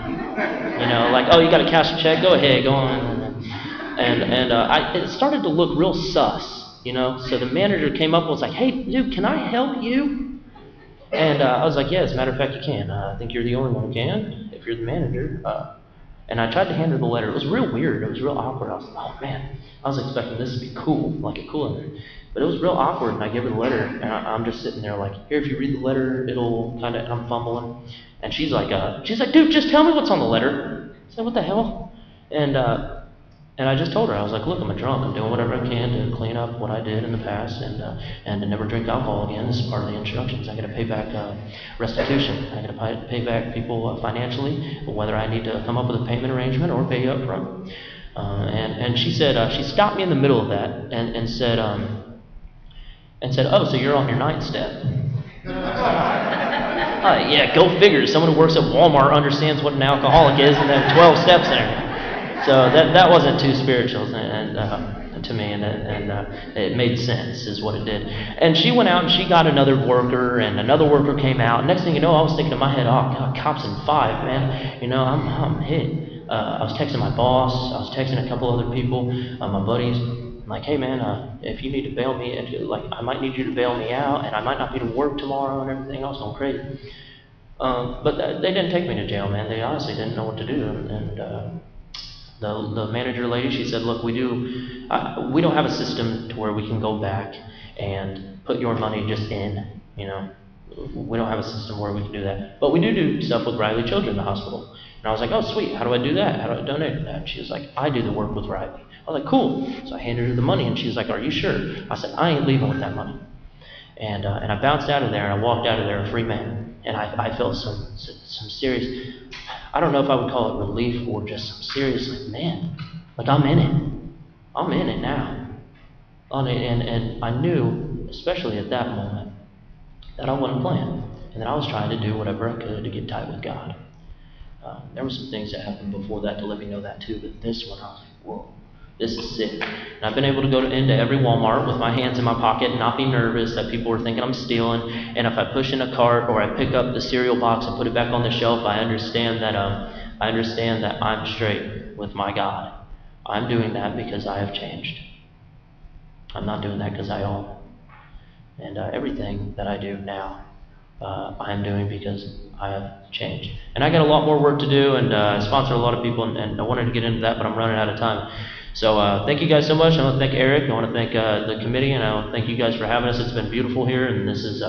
Like, oh, you got to cash a check? Go ahead, go on. And it started to look real sus, So the manager came up and was like, hey, dude, can I help you? And I was like, yeah, as a matter of fact, you can. I think you're the only one who can, if you're the manager. And I tried to hand her the letter. It was real weird. It was real awkward. I was like, oh, man. I was expecting this to be cool, like a cool in there. But it was real awkward, and I gave her the letter, and I'm just sitting there like, here, if you read the letter, it'll kind of, and I'm fumbling. And she's like, dude, just tell me what's on the letter. I said, what the hell? And I just told her, I was like, look, I'm a drunk. I'm doing whatever I can to clean up what I did in the past and to never drink alcohol again. This is part of the instructions. I got to pay back restitution. I got to pay back people financially, whether I need to come up with a payment arrangement or pay you up front. And she said, she stopped me in the middle of that and said, oh, so you're on your ninth step. Yeah, go figure. Someone who works at Walmart understands what an alcoholic is and then 12 steps there. So that wasn't too spiritual to me, and it made sense, is what it did. And she went out and she got another worker, and another worker came out. Next thing you know, I was thinking in my head, oh, God, cops in 5, man. I'm hit. I was texting my boss. I was texting a couple other people, my buddies. I'm like, hey, man, if you need to bail me, I might need you to bail me out, and I might not be to work tomorrow and everything. I was going crazy. But they didn't take me to jail, man. They honestly didn't know what to do, and the manager lady, she said, look, we don't have a system to where we can go back and put your money just in, We don't have a system where we can do that. But we do stuff with Riley Children in the hospital. And I was like, oh, sweet, how do I do that? How do I donate to that? And she was like, I do the work with Riley. I was like, cool. So I handed her the money, and she was like, are you sure? I said, I ain't leaving with that money. And I bounced out of there, and I walked out of there a free man. And I felt some serious, I don't know if I would call it relief or just some serious, man, I'm in it. I'm in it now. And I knew, especially at that moment, that I wasn't playing, and that I was trying to do whatever I could to get tight with God. There were some things that happened before that to let me know that too, but this one I was like, whoa. This is sick. And I've been able to go into every Walmart with my hands in my pocket and not be nervous that people are thinking I'm stealing. And if I push in a cart or I pick up the cereal box and put it back on the shelf, I understand that I understand that I'm straight with my God. I'm doing that because I have changed. I'm not doing that because I own. And everything that I do now, I am doing because I have changed. And I got a lot more work to do, and I sponsor a lot of people, and I wanted to get into that, but I'm running out of time. So thank you guys so much. I want to thank Eric. I want to thank the committee, and I want to thank you guys for having us. It's been beautiful here, and this is,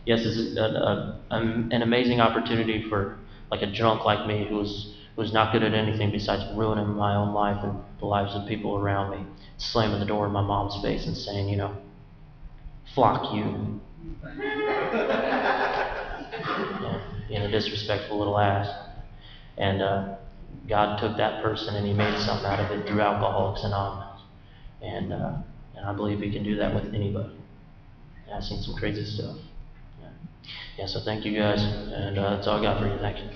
yes, this is an amazing opportunity for like a drunk like me who's not good at anything besides ruining my own life and the lives of people around me, slamming the door in my mom's face and saying, you know, flock you. Being a disrespectful little ass. And God took that person and he made something out of it through Alcoholics Anonymous. And I believe he can do that with anybody. And I've seen some crazy stuff. Yeah, so thank you guys. And that's all I got for you. Thank you.